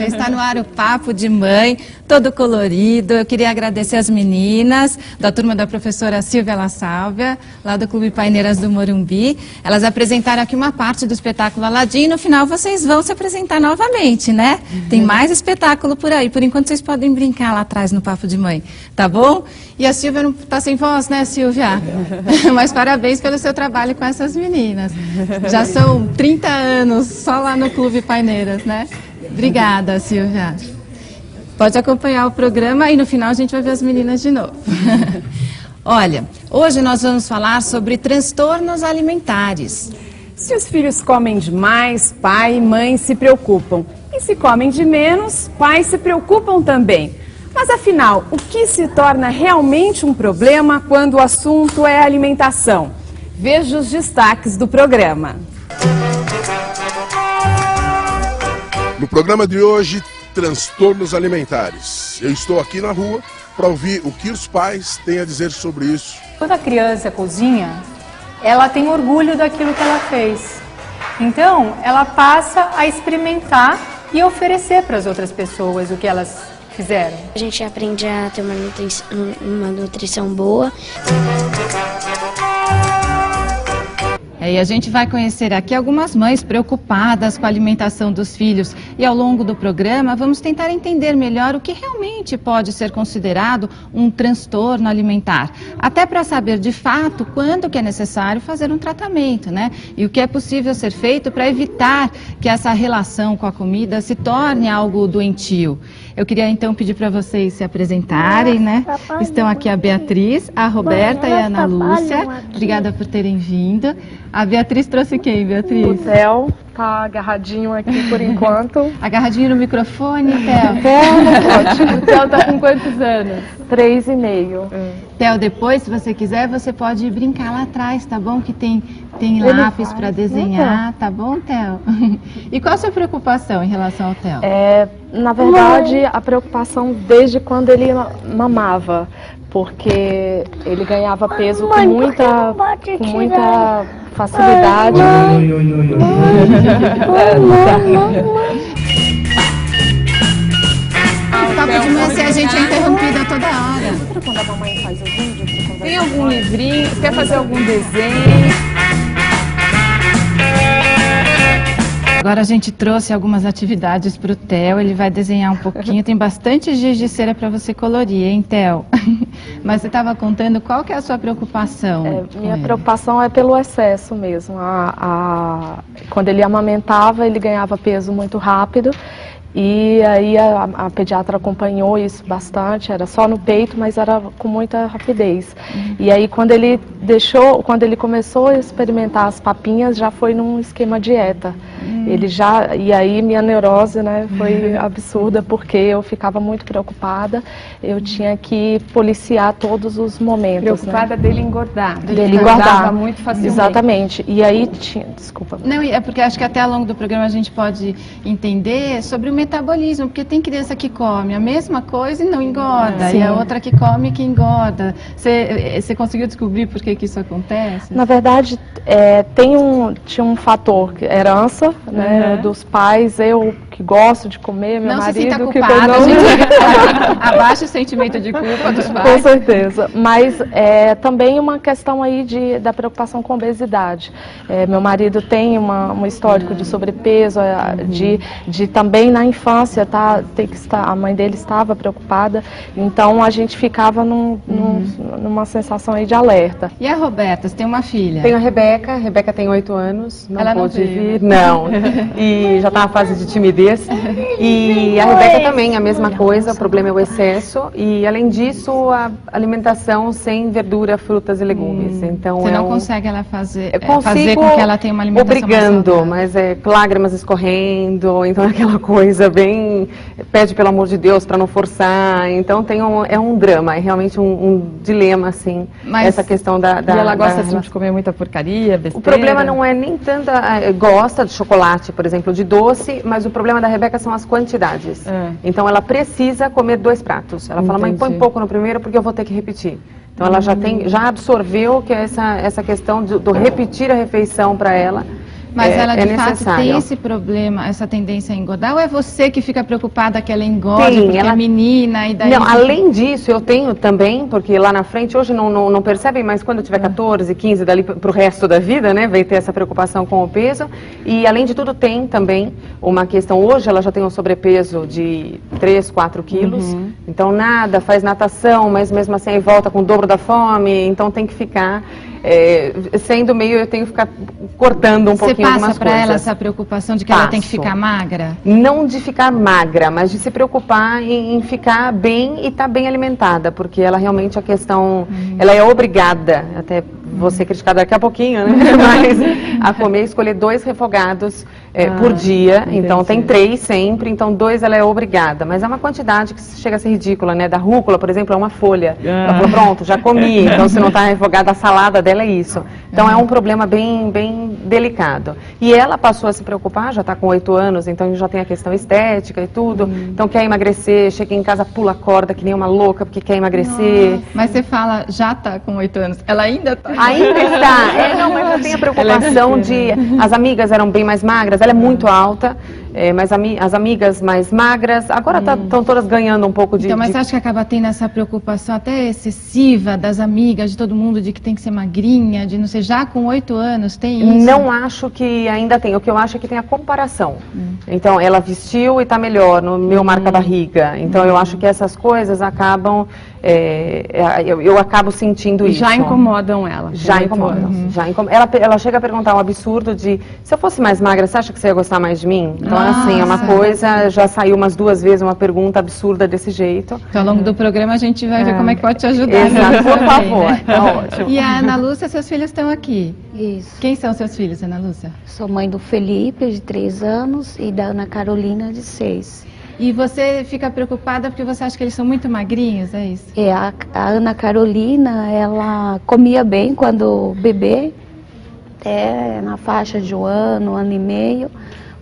Está no ar o Papo de Mãe, todo colorido. Eu queria agradecer as meninas da turma da professora Silvia La Sálvia, lá do Clube Paineiras do Morumbi. Elas apresentaram aqui uma parte do espetáculo Aladim e no final vocês vão se apresentar novamente, né? Tem mais espetáculo por aí. Por enquanto vocês podem brincar lá atrás no Papo de Mãe, tá bom? E a Silvia não está sem voz, né, Silvia? Mas parabéns pelo seu trabalho com essas meninas. Já são 30 anos só lá no Clube Paineiras, né? Obrigada, Silvia. Pode acompanhar o programa e no final a gente vai ver as meninas de novo. Olha, hoje nós vamos falar sobre transtornos alimentares. Se os filhos comem demais, pai e mãe se preocupam. E se comem de menos, pais se preocupam também. Mas afinal, o que se torna realmente um problema quando o assunto é alimentação? Veja os destaques do programa. No programa de hoje, transtornos alimentares. Eu estou aqui na rua para ouvir o que os pais têm a dizer sobre isso. Quando a criança cozinha, ela tem orgulho daquilo que ela fez. Então, ela passa a experimentar e oferecer para as outras pessoas o que elas fizeram. A gente aprende a ter uma nutrição boa. E a gente vai conhecer aqui algumas mães preocupadas com a alimentação dos filhos. E ao longo do programa vamos tentar entender melhor o que realmente pode ser considerado um transtorno alimentar. Até para saber de fato quando que é necessário fazer um tratamento, né? E o que é possível ser feito para evitar que essa relação com a comida se torne algo doentio. Eu queria então pedir para vocês se apresentarem, né? Estão aqui a Beatriz, a Roberta e a Ana Lúcia. Obrigada por terem vindo. A Beatriz trouxe quem, Beatriz? O Theo tá agarradinho aqui por enquanto. Agarradinho no microfone, Theo? Ótimo. O Theo tá com quantos anos? 3,5. Theo, depois, se você quiser, você pode brincar lá atrás, tá bom? Que tem lápis para desenhar, tá bom, Theo? E qual a sua preocupação em relação ao Theo? Na verdade, a preocupação desde quando ele mamava, porque ele ganhava peso com muita facilidade. O Papo de Mãe, assim, a gente é interrompida toda hora. Quando a mamãe faz o vídeo, Tem algum livrinho? Quer fazer algum desenho? Agora a gente trouxe algumas atividades para o Theo, ele vai desenhar um pouquinho, tem bastante giz de cera para você colorir, hein, Theo? Mas você estava contando qual que é a sua preocupação? Minha preocupação é pelo excesso mesmo. Quando ele amamentava, ele ganhava peso muito rápido. E aí a pediatra acompanhou isso bastante, era só no peito, mas era com muita rapidez. E aí quando ele começou a experimentar as papinhas, já foi num esquema dieta. E aí minha neurose, né, foi absurda, porque eu ficava muito preocupada, eu tinha que policiar todos os momentos. Preocupada, né? Dele engordar. Dele engordar muito facilmente. Exatamente. E aí desculpa. Não, é porque acho que até ao longo do programa a gente pode entender sobre o metabolismo metabolismo, porque tem criança que come a mesma coisa e não engorda, Sim. e a outra que come que engorda. Você conseguiu descobrir por que isso acontece? Na verdade, tinha um fator, herança, né, dos pais, eu que gosto de comer, meu não marido se sinta que culpada, não... a gente abaixa o sentimento de culpa dos Com pais. certeza, mas também uma questão aí da preocupação com obesidade. Meu marido tem um histórico de sobrepeso, de também na infância, a mãe dele estava preocupada, então a gente ficava numa sensação aí de alerta. E a Roberta, você tem uma filha? Tenho a Rebeca tem 8 anos, não Ela não pôde veio. vir, não, e já está na fase de timidez. E a Rebeca também, a mesma coisa, o problema é o excesso e, além disso, a alimentação sem verdura, frutas e legumes. Então, Você não consegue ela fazer consigo com que ela tenha uma alimentação obrigando, mais saudável. mas lágrimas escorrendo, então é aquela coisa bem, pede pelo amor de Deus para não forçar, então é um drama, é realmente um dilema, assim, Mas- essa questão da E ela gosta assim, relação. de comer muita porcaria, besteira? O problema não é nem tanta, gosta de chocolate, por exemplo, de doce, mas o problema da Rebeca são as quantidades. Então ela precisa comer 2 pratos. Ela fala, mãe, põe Entendi. pouco no primeiro porque eu vou ter que repetir. Então ela já absorveu que essa questão do repetir a refeição para ela. Mas ela de fato necessário. tem esse problema, essa tendência a engordar, ou é você que fica preocupada que ela engorde Tem, porque ela- é menina e daí... Não, além disso, eu tenho também, porque lá na frente, hoje não percebem, mas quando eu tiver 14, 15, dali para o resto da vida, né, vai ter essa preocupação com o peso. E, além de tudo, tem também uma questão, hoje ela já tem um sobrepeso de 3, 4 quilos, então nada, faz natação, mas mesmo assim aí volta com o dobro da fome, então tem que ficar, sendo meio, eu tenho que ficar cortando um Você pouquinho passa algumas para ela coisas. essa preocupação de que ela tem que Passo. ficar magra? Não de ficar magra, mas de se preocupar em ficar bem e estar bem alimentada, porque ela realmente a questão, ela é obrigada, até vou ser criticada daqui a pouquinho, né? Mas a comer, escolher 2 refogados por dia, então tem 3 sempre, então 2 ela é obrigada, mas é uma quantidade que chega a ser ridícula, né? Da rúcula, por exemplo, é uma folha. Ela falou, pronto, já comi, então se não está refogada, a salada dela é isso. Então é um problema bem delicado. E ela passou a se preocupar, já está com 8 anos, então já tem a questão estética e tudo, então quer emagrecer, chega em casa, pula a corda que nem uma louca porque quer emagrecer. Mas você fala, já tá com 8 anos, ela ainda tá... Ainda está. Não, mas eu tenho a preocupação de... As amigas eram bem mais magras, ela é muito alta, mas as amigas mais magras, agora estão todas ganhando um pouco de... Então, mas você acha que acaba tendo essa preocupação até excessiva das amigas, de todo mundo, de que tem que ser magrinha, de não ser, já com 8 anos, tem isso? Não acho que ainda tem. O que eu acho é que tem a comparação. Então, ela vestiu e está melhor, no meu marca-barriga. Então, eu acho que essas coisas acabam... eu acabo sentindo isso. Já incomodam ela. Já incomodam. Ela chega a perguntar um absurdo de, se eu fosse mais magra, você acha que você ia gostar mais de mim? Então, assim, é uma coisa, já saiu umas 2 vezes uma pergunta absurda desse jeito. Então, ao longo do programa a gente vai ver como é que pode te ajudar. Exato, por também, favor. né? Tá ótimo. E a Ana Lúcia, seus filhos estão aqui. Isso. Quem são seus filhos, Ana Lúcia? Sou mãe do Felipe, de 3 anos, e da Ana Carolina, de 6. E você fica preocupada porque você acha que eles são muito magrinhos, é isso? A Ana Carolina, ela comia bem quando bebê, até na faixa de 1 ano e meio.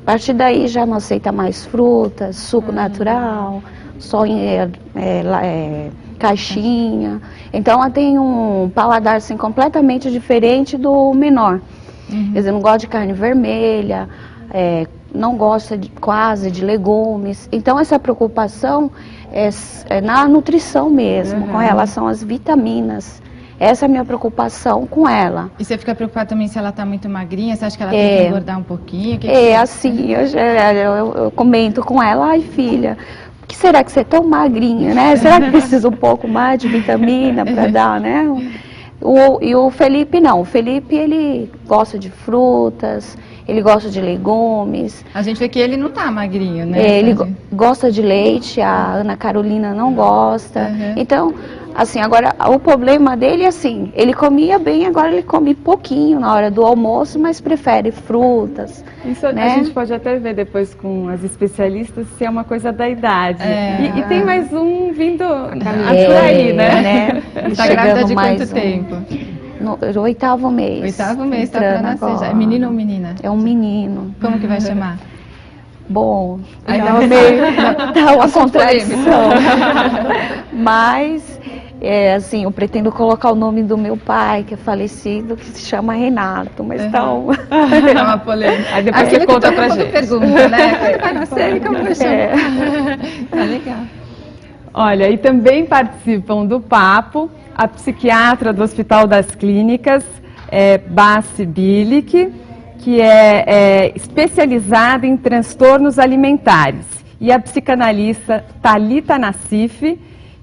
A partir daí já não aceita mais frutas, suco natural, só caixinha. Então ela tem um paladar assim, completamente diferente do menor. Quer dizer, não gosta de carne vermelha, não gosta quase de legumes. Então essa preocupação é na nutrição mesmo, com relação às vitaminas. Essa é a minha preocupação com ela. E você fica preocupada também se ela está muito magrinha? Você acha que ela tem que engordar um pouquinho? Assim, eu comento com ela, ai filha, por que será que você é tão magrinha, né? Será que precisa um pouco mais de vitamina para dar, né? E o Felipe não, o Felipe ele gosta de frutas, ele gosta de legumes. A gente vê que ele não tá magrinho, né? Ele gosta de leite, a Ana Carolina não gosta. Então, assim, agora o problema dele é assim, ele comia bem, agora ele come pouquinho na hora do almoço, mas prefere frutas. Isso né? a gente pode até ver depois com as especialistas se é uma coisa da idade. E tem mais um vindo por aí, né? Tá grávida de quanto tempo? No 8º mês. 8º mês, tá pra nascer já. É menino ou menina? É um menino. Como que vai chamar? Bom, Ainda não, tá uma contradição. Mas, assim, eu pretendo colocar o nome do meu pai, que é falecido, que se chama Renato, mas então... É uma polêmica. Aí depois você conta pra gente. Pergunta, né? Vai na série, como eu chamo. Tá legal. Olha, e também participam do papo a psiquiatra do Hospital das Clínicas, Bassi Bilic, que é especializada em transtornos alimentares, e a psicanalista Thalita Nassif,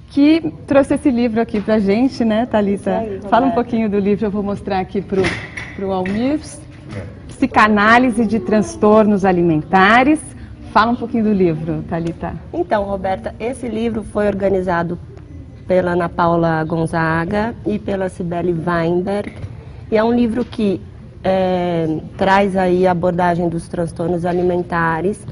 que trouxe esse livro aqui pra gente, né, Thalita? Fala um pouquinho do livro, eu vou mostrar aqui pro Almir. Psicanálise de transtornos alimentares. Fala um pouquinho do livro, Thalita. Então, Roberta, esse livro foi organizado pela Ana Paula Gonzaga e pela Cibele Weinberg, e é um livro que traz aí a abordagem dos transtornos alimentares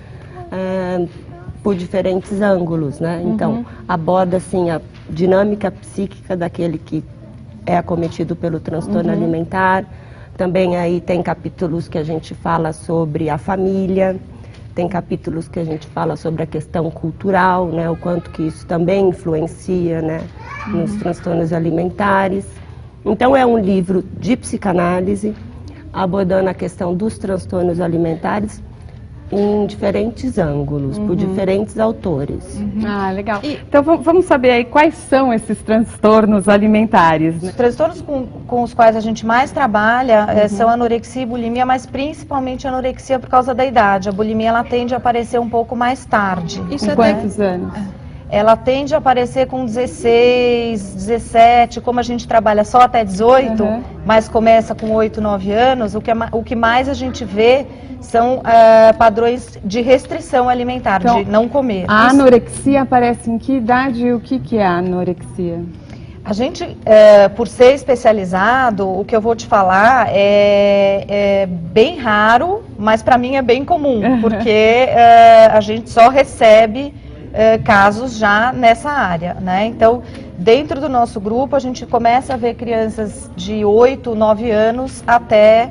por diferentes ângulos, né? Então, aborda assim a dinâmica psíquica daquele que é acometido pelo transtorno alimentar. Também aí tem capítulos que a gente fala sobre a família, tem capítulos que a gente fala sobre a questão cultural, né? O quanto que isso também influencia, né? Nos transtornos alimentares. Então, é um livro de psicanálise, abordando a questão dos transtornos alimentares em diferentes ângulos, por diferentes autores. Ah, legal. Então vamos saber aí quais são esses transtornos alimentares, né? Os transtornos com os quais a gente mais trabalha são anorexia e bulimia, mas principalmente anorexia por causa da idade. A bulimia ela tende a aparecer um pouco mais tarde. Com quantos anos? Ela tende a aparecer com 16, 17, como a gente trabalha só até 18, mas começa com 8, 9 anos, o que mais a gente vê são padrões de restrição alimentar, então, de não comer. A anorexia aparece em que idade e o que é a anorexia? A gente, por ser especializado, o que eu vou te falar é bem raro, mas para mim é bem comum, porque a gente só recebe casos já nessa área, né? Então, dentro do nosso grupo, a gente começa a ver crianças de 8, 9 anos até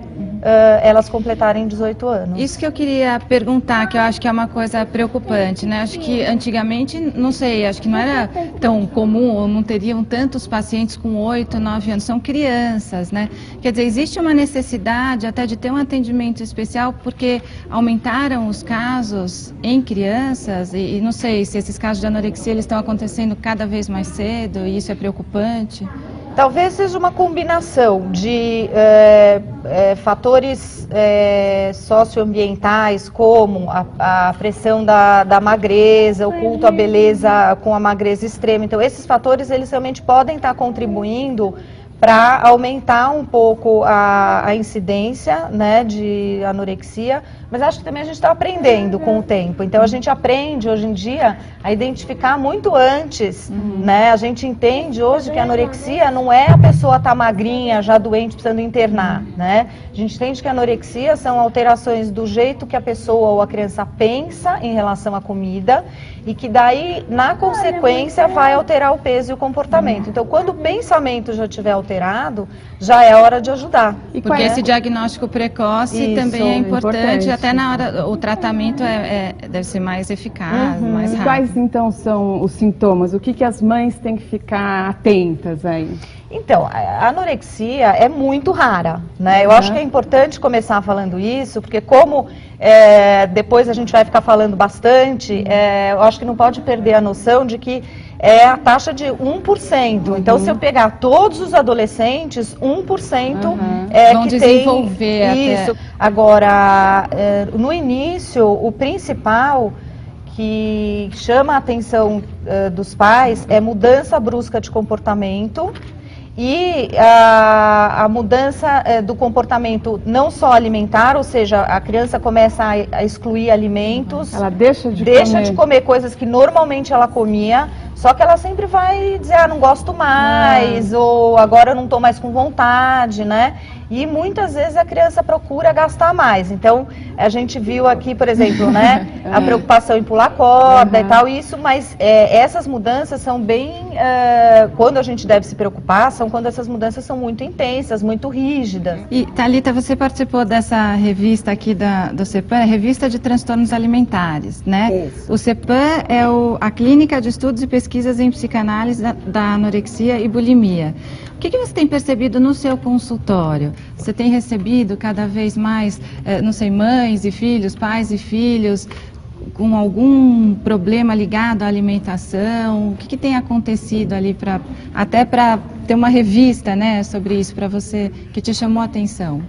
elas completarem 18 anos. Isso que eu queria perguntar, que eu acho que é uma coisa preocupante, né? Acho que antigamente, não sei, acho que não era tão comum, ou não teriam tantos pacientes com 8, 9 anos, são crianças, né? Quer dizer, existe uma necessidade até de ter um atendimento especial, porque aumentaram os casos em crianças, e não sei se esses casos de anorexia eles estão acontecendo cada vez mais cedo, e isso é preocupante. Talvez seja uma combinação de fatores socioambientais, como a pressão da magreza, o culto à beleza com a magreza extrema. Então, esses fatores, eles realmente podem estar contribuindo para aumentar um pouco a incidência, né, de anorexia, mas acho que também a gente está aprendendo com o tempo. Então a gente aprende hoje em dia a identificar muito antes, né? A gente entende hoje que a anorexia não é a pessoa estar magrinha, já doente, precisando internar, né? A gente entende que a anorexia são alterações do jeito que a pessoa ou a criança pensa em relação à comida, e que daí, na consequência, vai alterar o peso e o comportamento. Então, quando o pensamento já estiver alterado, já é hora de ajudar. Porque esse diagnóstico precoce também é importante, até na hora, o tratamento deve ser mais eficaz, mais rápido. Quais, então, são os sintomas? O que as mães têm que ficar atentas aí? Então, a anorexia é muito rara, né? Eu acho que é importante começar falando isso, porque como depois a gente vai ficar falando bastante, eu acho que não pode perder a noção de que é a taxa de 1%. Então, se eu pegar todos os adolescentes, 1% vão que desenvolver tem isso. Agora, no início, o principal que chama a atenção dos pais é mudança brusca de comportamento. E a mudança do comportamento não só alimentar, ou seja, a criança começa a excluir alimentos. Ela deixa de comer coisas que normalmente ela comia, Só que ela sempre vai dizer, não gosto mais, ou agora eu não estou mais com vontade, né? E muitas vezes a criança procura gastar mais. Então, a gente viu aqui, por exemplo, né, a preocupação em pular corda e tal, isso, mas essas mudanças são bem, quando a gente deve se preocupar, são quando essas mudanças são muito intensas, muito rígidas. E, Thalita, você participou dessa revista aqui do CEPAM, a Revista de Transtornos Alimentares, né? Isso. O CEPAM é a Clínica de Estudos e Pesquisas em Psicanálise da Anorexia e Bulimia. O que você tem percebido no seu consultório? Você tem recebido cada vez mais, não sei, mães e filhos, pais e filhos, com algum problema ligado à alimentação? O que tem acontecido ali, até para ter uma revista, né, sobre isso para você, que te chamou a atenção?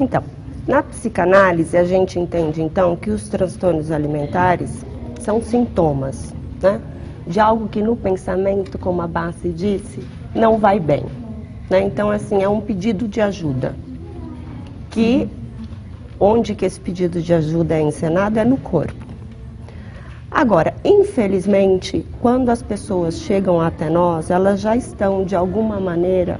Então, na psicanálise a gente entende então que os transtornos alimentares são sintomas, né, de algo que no pensamento, como a Bassi disse, não vai bem, né? Então, assim, é um pedido de ajuda, onde que esse pedido de ajuda é encenado é no corpo. Agora, infelizmente, quando as pessoas chegam até nós, elas já estão, de alguma maneira,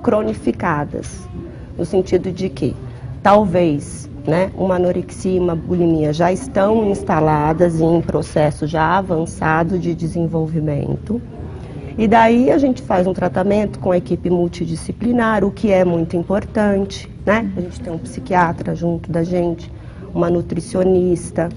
cronificadas, no sentido de que, talvez, né, uma anorexia e uma bulimia já estão instaladas em um processo já avançado de desenvolvimento. E daí a gente faz um tratamento com a equipe multidisciplinar, o que é muito importante, né? A gente tem um psiquiatra junto da gente, uma nutricionista,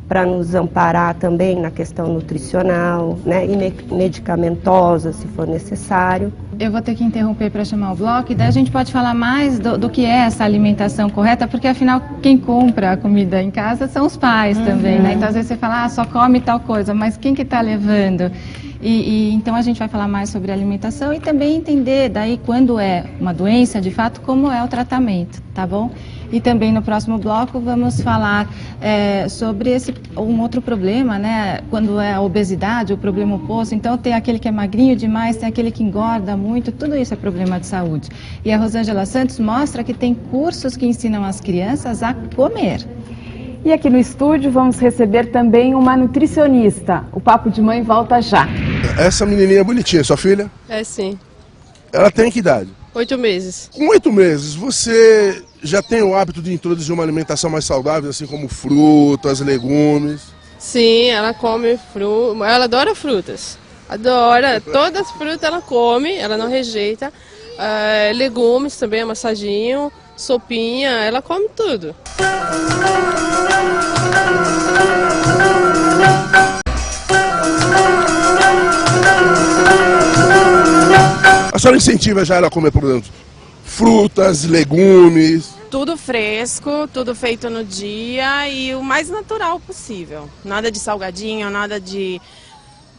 para nos amparar também na questão nutricional, né? E medicamentosa, se for necessário. Eu vou ter que interromper para chamar o bloco, e daí a gente pode falar mais do que é essa alimentação correta, porque afinal quem compra a comida em casa são os pais também, né? Então às vezes você fala, só come tal coisa, mas quem que está levando? Então a gente vai falar mais sobre alimentação e também entender daí quando é uma doença, de fato, como é o tratamento, tá bom? E também no próximo bloco vamos falar sobre um outro problema, né? Quando é a obesidade, o problema oposto. Então tem aquele que é magrinho demais, tem aquele que engorda muito, tudo isso é problema de saúde. E a Rosângela Santos mostra que tem cursos que ensinam as crianças a comer. E aqui no estúdio vamos receber também uma nutricionista. O Papo de Mãe volta já. Essa menininha é bonitinha, sua filha? É, sim. Ela tem que idade? 8 meses. Com 8 meses, você já tem o hábito de introduzir uma alimentação mais saudável, assim como frutas, legumes? Sim, ela come fruta. Ela adora frutas. Adora. Todas as frutas ela come, ela não rejeita. Legumes também, amassadinho, sopinha, ela come tudo. A senhora incentiva já ela a comer, por exemplo, frutas, legumes? Tudo fresco, tudo feito no dia e o mais natural possível. Nada de salgadinho, nada de...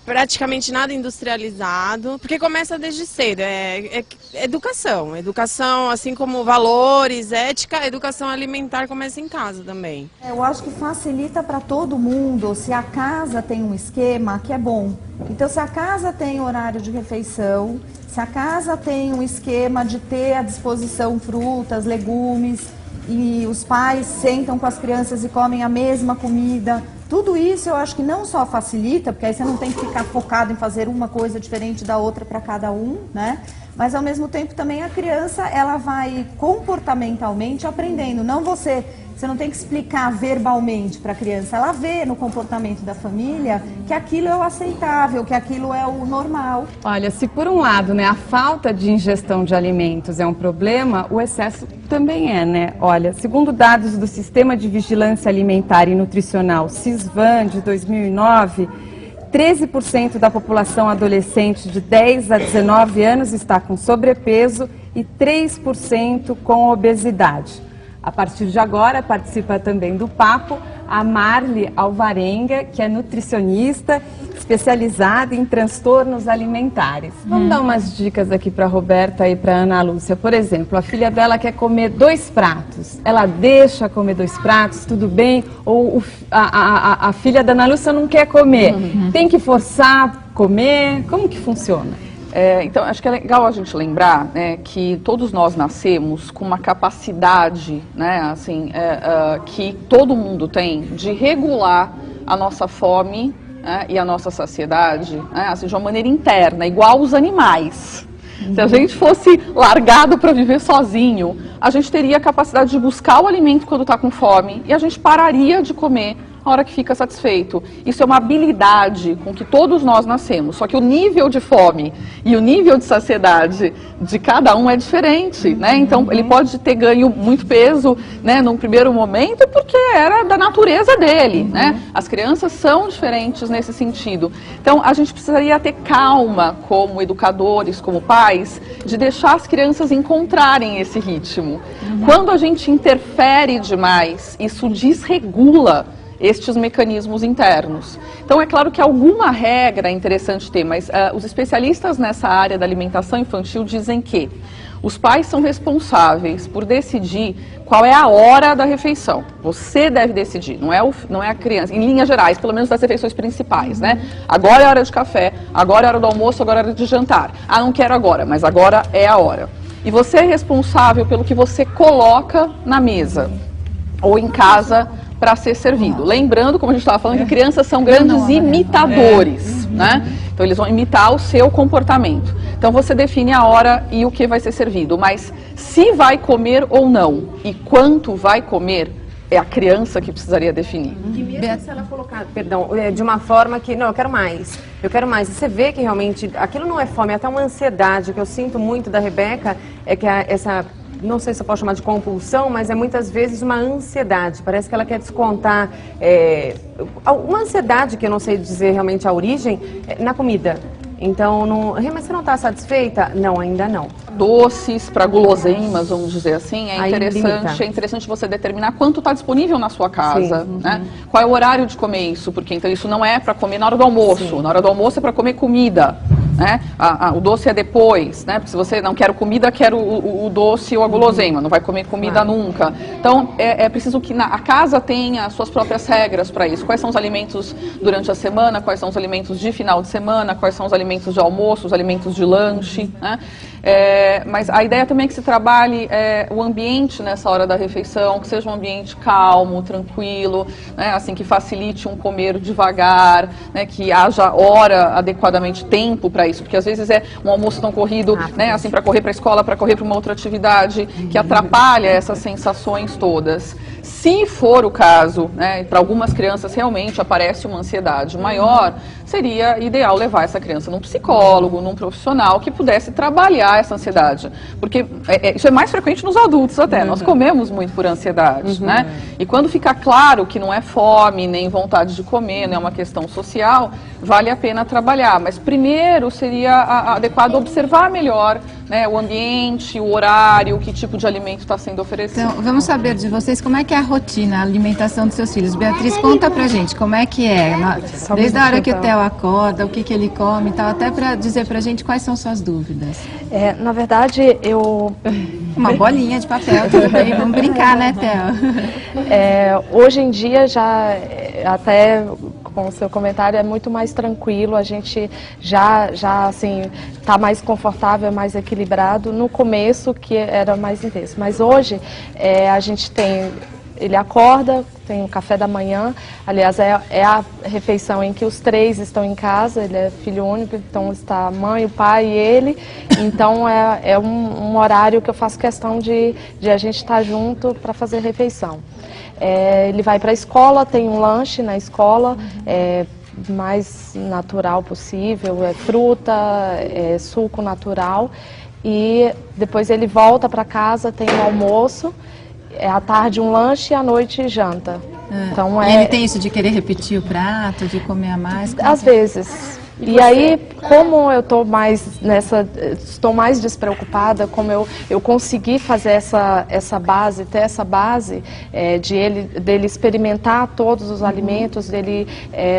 praticamente nada industrializado, porque começa desde cedo, é educação. Educação, assim como valores, ética, educação alimentar começa em casa também. Eu acho que facilita para todo mundo se a casa tem um esquema que é bom. Então, se a casa tem horário de refeição, se a casa tem um esquema de ter à disposição frutas, legumes, e os pais sentam com as crianças e comem a mesma comida, tudo isso eu acho que não só facilita, porque aí você não tem que ficar focado em fazer uma coisa diferente da outra para cada um, né? Mas ao mesmo tempo também a criança, ela vai comportamentalmente aprendendo, não você não tem que explicar verbalmente para a criança, ela vê no comportamento da família que aquilo é o aceitável, que aquilo é o normal. Olha, se por um lado, né, a falta de ingestão de alimentos é um problema, o excesso também é, né? Olha, segundo dados do Sistema de Vigilância Alimentar e Nutricional, SISVAN, de 2009, 13% da população adolescente de 10 a 19 anos está com sobrepeso e 3% com obesidade. A partir de agora, participa também do papo a Marli Alvarenga, que é nutricionista especializada em transtornos alimentares. Vamos dar umas dicas aqui para a Roberta e para a Ana Lúcia. Por exemplo, a filha dela quer comer 2 pratos. Ela deixa comer 2 pratos, tudo bem? Ou a filha da Ana Lúcia não quer comer? Tem que forçar comer? Como que funciona? Então, acho que é legal a gente lembrar, né, que todos nós nascemos com uma capacidade, né, assim, que todo mundo tem de regular a nossa fome e a nossa saciedade, assim, de uma maneira interna, igual os animais. Se a gente fosse largado para viver sozinho, a gente teria a capacidade de buscar o alimento quando está com fome e a gente pararia de comer a hora que fica satisfeito. Isso é uma habilidade com que todos nós nascemos, só que o nível de fome e o nível de saciedade de cada um é diferente, né? Então, ele pode ter ganho muito peso, né, num primeiro momento, porque era da natureza dele, né? As crianças são diferentes nesse sentido. Então, a gente precisaria ter calma como educadores, como pais, de deixar as crianças encontrarem esse ritmo. Quando a gente interfere demais, isso desregula estes mecanismos internos. Então, é claro que alguma regra é interessante ter, mas os especialistas nessa área da alimentação infantil dizem que os pais são responsáveis por decidir qual é a hora da refeição. Você deve decidir, não é a criança, em linhas gerais, pelo menos das refeições principais, né? Agora é a hora de café, agora é a hora do almoço, agora é a hora de jantar. Ah, não quero agora, mas agora é a hora. E você é responsável pelo que você coloca na mesa ou em casa para ser servido. Lembrando, como a gente estava falando, que crianças são grandes imitadores, né? Então eles vão imitar o seu comportamento. Então você define a hora e o que vai ser servido, mas se vai comer ou não e quanto vai comer, é a criança que precisaria definir. E mesmo se ela colocar, perdão, de uma forma que, não, eu quero mais. E você vê que realmente aquilo não é fome, é até uma ansiedade. O que eu sinto muito da Rebeca é que essa, não sei se eu posso chamar de compulsão, mas é muitas vezes uma ansiedade. Parece que ela quer descontar uma ansiedade, que eu não sei dizer realmente a origem, na comida. Então, mas você não está satisfeita? Não, ainda não. Doces para guloseimas, vamos dizer assim, é interessante você determinar quanto está disponível na sua casa, né? Qual é o horário de comer isso, porque então isso não é para comer na hora do almoço, na hora do almoço é para comer comida, né? O doce é depois, né? Porque se você não quer comida, quer o doce ou a guloseima, não vai comer comida nunca. Então, é preciso que a casa tenha as suas próprias regras para isso. Quais são os alimentos durante a semana, quais são os alimentos de final de semana, quais são os alimentos de almoço, os alimentos de lanche, né? Mas a ideia também é que se trabalhe o ambiente nessa hora da refeição, que seja um ambiente calmo, tranquilo, né? Assim, que facilite um comer devagar, né? Que haja hora, adequadamente tempo para isso, porque às vezes é um almoço tão corrido, né? Assim, para correr para a escola, para correr para uma outra atividade, que atrapalha essas sensações todas. Se for o caso, né, para algumas crianças realmente aparece uma ansiedade maior, seria ideal levar essa criança num psicólogo, num profissional que pudesse trabalhar essa ansiedade. Porque isso é mais frequente nos adultos até, nós comemos muito por ansiedade, né? E quando fica claro que não é fome, nem vontade de comer, não é uma questão social, vale a pena trabalhar. Mas primeiro seria adequado observar melhor, né, o ambiente, o horário, que tipo de alimento está sendo oferecido. Então, vamos saber de vocês como é que é a rotina, a alimentação dos seus filhos. Beatriz, conta pra gente como é que é, desde a hora que o Theo acorda, o que ele come e tal, até para dizer pra gente quais são suas dúvidas. Na verdade, Uma bolinha de papel, tudo bem, vamos brincar, né, Theo? Hoje em dia, já até com o seu comentário, é muito mais tranquilo, a gente já assim, está mais confortável, mais equilibrado. No começo, que era mais intenso, mas hoje a gente ele acorda, tem o café da manhã, aliás, é a refeição em que os três estão em casa, ele é filho único, então está a mãe, o pai e ele, então é um horário que eu faço questão de a gente estar junto para fazer refeição. Ele vai para a escola, tem um lanche na escola, mais natural possível, fruta, suco natural, e depois ele volta para casa, tem um almoço, à tarde um lanche e à noite janta. Então, e ele tem isso de querer repetir o prato, de comer a mais? Às vezes. E aí, como eu estou mais estou mais despreocupada, como eu consegui fazer essa base, ter essa base dele experimentar todos os alimentos, dele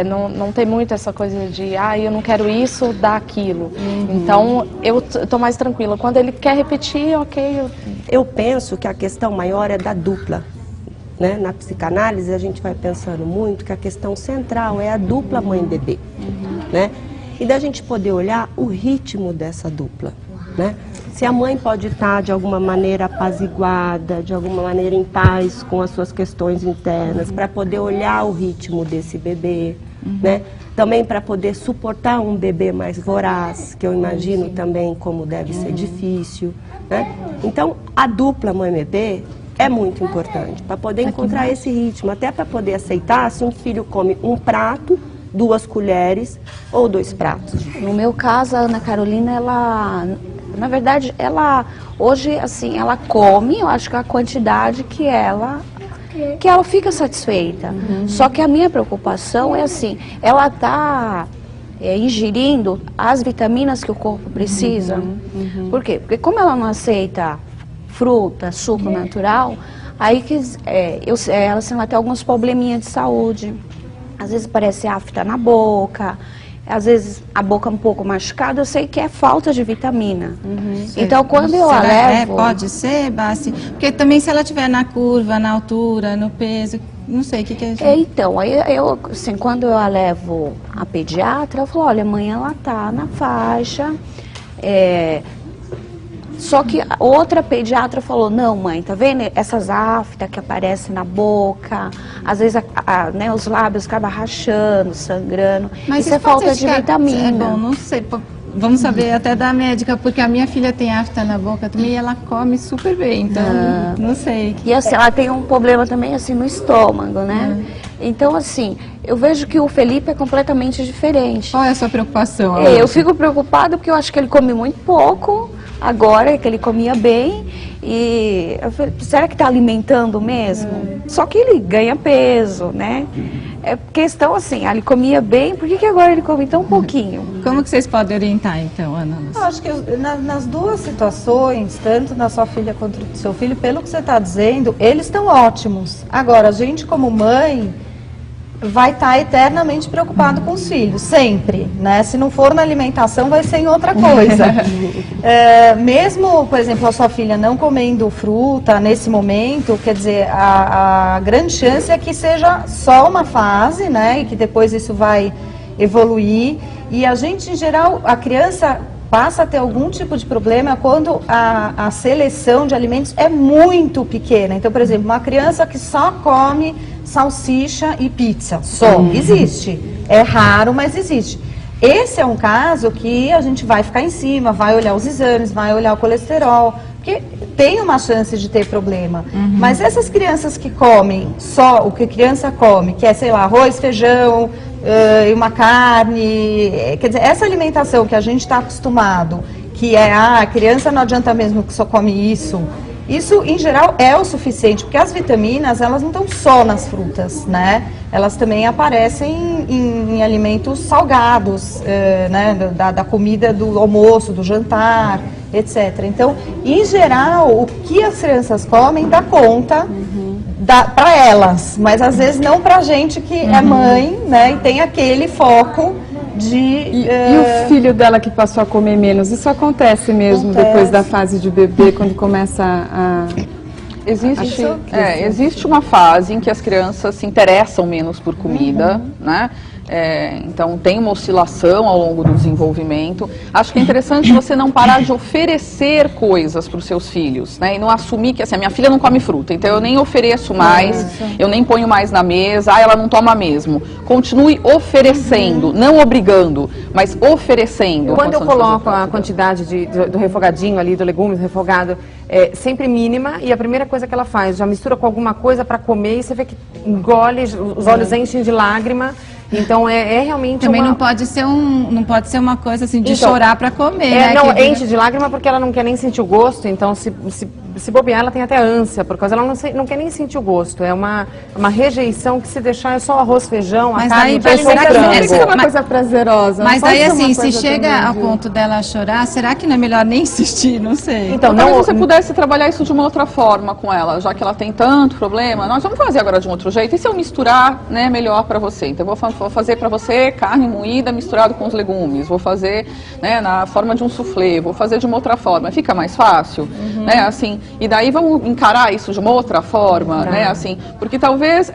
não ter muito essa coisa de, eu não quero isso, dá aquilo. Então, eu estou mais tranquila. Quando ele quer repetir, ok. Eu penso que a questão maior é da dupla. Né? Na psicanálise, a gente vai pensando muito que a questão central é a dupla mãe-bebê. Né? E da gente poder olhar o ritmo dessa dupla. Né? Se a mãe pode estar de alguma maneira apaziguada, de alguma maneira em paz com as suas questões internas, para poder olhar o ritmo desse bebê, né? Também para poder suportar um bebê mais voraz, que eu imagino também como deve ser difícil, né? Então, a dupla mãe-bebê é muito importante para poder encontrar esse ritmo, até para poder aceitar se um filho come um prato, 2 colheres ou 2 pratos. No meu caso, a Ana Carolina, ela, na verdade, ela hoje, assim, ela come, eu acho que a quantidade que ela fica satisfeita. Só que a minha preocupação é assim, ela está ingerindo as vitaminas que o corpo precisa. Por quê? Porque como ela não aceita fruta, suco natural, aí que ela tem alguns probleminhas de saúde. Às vezes parece afta na boca, às vezes a boca um pouco machucada, eu sei que é falta de vitamina. Então quando eu a levo... pode ser, Bassi? Porque também se ela estiver na curva, na altura, no peso, não sei o que é isso. Então, eu, assim, quando eu a levo a pediatra, eu falo, olha, amanhã ela tá na faixa, só que outra pediatra falou, não mãe, tá vendo essas aftas que aparecem na boca, às vezes né, os lábios acabam rachando, sangrando, mas isso é falta de vitamina. Bom, não sei, vamos saber até da médica, porque a minha filha tem afta na boca também e ela come super bem, então não sei. E assim, ela tem um problema também assim no estômago, né? Então assim, eu vejo que o Felipe é completamente diferente. Qual é a sua preocupação? Eu fico preocupada porque eu acho que ele come muito pouco, agora que ele comia bem, e eu falei, será que está alimentando mesmo? Só que ele ganha peso, né? É questão assim, ele comia bem, por que agora ele come tão pouquinho? Como que vocês podem orientar então, Ana? Eu acho que nas duas situações, tanto na sua filha quanto no seu filho, pelo que você está dizendo, eles estão ótimos. Agora, a gente como mãe vai estar eternamente preocupado com os filhos, sempre, né? Se não for na alimentação, vai ser em outra coisa. Mesmo, por exemplo, a sua filha não comendo fruta nesse momento, quer dizer, a grande chance é que seja só uma fase, né? E que depois isso vai evoluir. E a gente, em geral, a criança passa a ter algum tipo de problema quando a seleção de alimentos é muito pequena. Então, por exemplo, uma criança que só come salsicha e pizza, só, existe. É raro, mas existe. Esse é um caso que a gente vai ficar em cima, vai olhar os exames, vai olhar o colesterol, porque tem uma chance de ter problema. Mas essas crianças que comem só o que a criança come, que é, sei lá, arroz, feijão, e uma carne, quer dizer, essa alimentação que a gente está acostumado, que é, a criança não adianta mesmo que só come isso, em geral é o suficiente, porque as vitaminas, elas não estão só nas frutas, né? Elas também aparecem em alimentos salgados, né? Da comida do almoço, do jantar, etc. Então, em geral, o que as crianças comem dá conta para elas, mas às vezes não para a gente que é mãe, né? E tem aquele foco de... E o filho dela que passou a comer menos, isso acontece mesmo depois da fase de bebê, quando começa a... Existe uma fase em que as crianças se interessam menos por comida, né? Então tem uma oscilação ao longo do desenvolvimento. Acho que é interessante você não parar de oferecer coisas para os seus filhos, né? E não assumir que assim, a minha filha não come fruta, então eu nem ofereço mais, eu nem ponho mais na mesa, ela não toma mesmo. Continue oferecendo, não obrigando, mas oferecendo. Quando eu coloco a quantidade do refogadinho ali, do legume, do refogado, sempre mínima, e a primeira coisa que ela faz, já mistura com alguma coisa para comer, e você vê que engole, os olhos enchem de lágrima. Então é realmente também não pode ser uma coisa assim de chorar para comer, né? Não, enche de lágrima porque ela não quer nem sentir o gosto, então se bobear ela tem até ânsia, por causa ela não quer nem sentir o gosto, é uma rejeição que se deixar é só arroz, feijão, mas a carne, daí, isso é uma coisa prazerosa. Mas daí assim, se chega ao ponto dela chorar, será que não é melhor nem insistir? Não sei. Então talvez você pudesse trabalhar isso de uma outra forma com ela, já que ela tem tanto problema, nós vamos fazer agora de um outro jeito, e se eu misturar, né, melhor para você? Então eu vou fazer para você carne moída misturado com os legumes, vou fazer, né, na forma de um soufflé, vou fazer de uma outra forma, fica mais fácil, né, assim, e daí vamos encarar isso de uma outra forma, né? Assim, porque talvez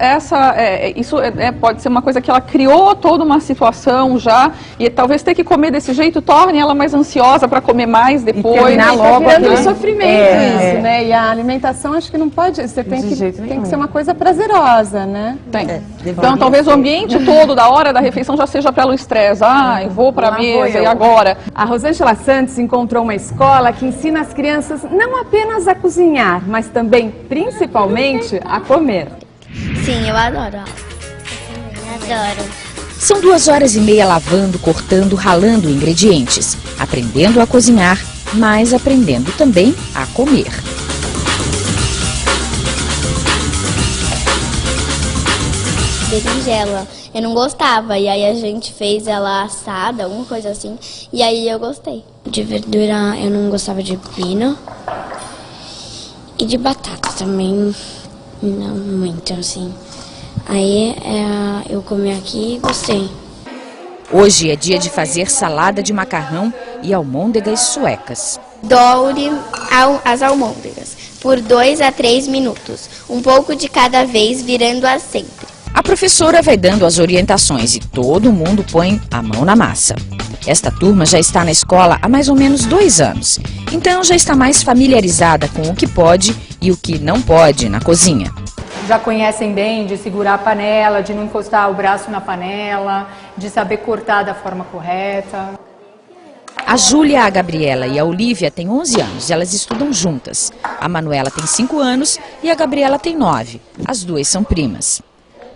isso pode ser uma coisa que ela criou toda uma situação já, e talvez ter que comer desse jeito torne ela mais ansiosa para comer mais depois. E terminar logo, tá virando um sofrimento isso, né? E a alimentação acho que não pode, você tem que ser uma coisa prazerosa, né? Tem. Então talvez o ambiente todo da hora da refeição já seja para o estresse. Ah, eu vou para a mesa e agora? A Rosângela Santos encontrou uma escola que ensina as crianças não apenas a cozinhar, mas também, principalmente, a comer. Sim, eu adoro. Adoro. São 2h30 lavando, cortando, ralando ingredientes, aprendendo a cozinhar, mas aprendendo também a comer. Berinjela, eu não gostava, e aí a gente fez ela assada, alguma coisa assim, e aí eu gostei. De verdura eu não gostava de pepino, e de batata também não muito, assim. Aí eu comi aqui e gostei. Hoje é dia de fazer salada de macarrão e almôndegas suecas. Doure as almôndegas por 2 a 3 minutos, um pouco de cada vez, virando-as sempre. A professora vai dando as orientações e todo mundo põe a mão na massa. Esta turma já está na escola há mais ou menos 2 anos, então já está mais familiarizada com o que pode e o que não pode na cozinha. Já conhecem bem de segurar a panela, de não encostar o braço na panela, de saber cortar da forma correta. A Júlia, a Gabriela e a Olivia têm 11 anos, elas estudam juntas. A Manuela tem 5 anos e a Gabriela tem 9. As duas são primas.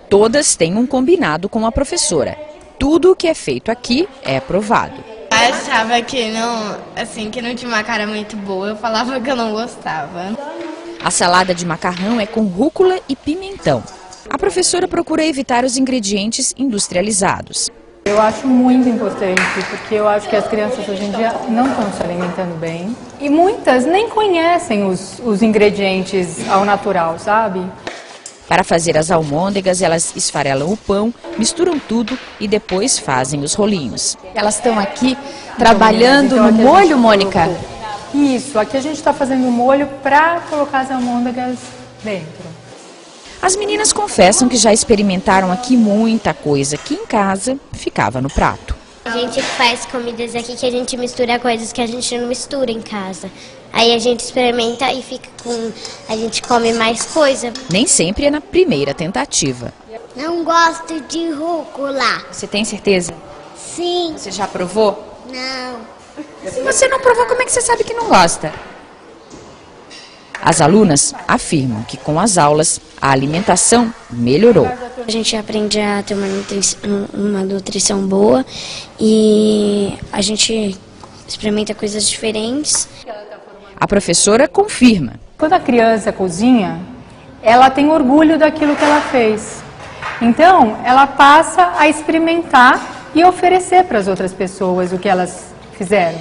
Todas têm um combinado com a professora. Tudo o que é feito aqui é aprovado. Eu achava que não tinha uma cara muito boa, eu falava que eu não gostava. A salada de macarrão é com rúcula e pimentão. A professora procura evitar os ingredientes industrializados. Eu acho muito importante, porque eu acho que as crianças hoje em dia não estão se alimentando bem. E muitas nem conhecem os ingredientes ao natural, sabe? Para fazer as almôndegas, elas esfarelam o pão, misturam tudo e depois fazem os rolinhos. Elas estão aqui trabalhando no molho, Mônica? Isso, aqui a gente está fazendo o molho para colocar as almôndegas dentro. As meninas confessam que já experimentaram aqui muita coisa que em casa ficava no prato. A gente faz comidas aqui que a gente mistura coisas que a gente não mistura em casa. Aí a gente experimenta e a gente come mais coisa. Nem sempre é na primeira tentativa. Não gosto de rúcula. Você tem certeza? Sim. Você já provou? Não. Se você não provou, como é que você sabe que não gosta? As alunas afirmam que com as aulas a alimentação melhorou. A gente aprende a ter uma nutrição boa e a gente experimenta coisas diferentes. A professora confirma. Quando a criança cozinha, ela tem orgulho daquilo que ela fez. Então, ela passa a experimentar e oferecer para as outras pessoas o que elas fizeram.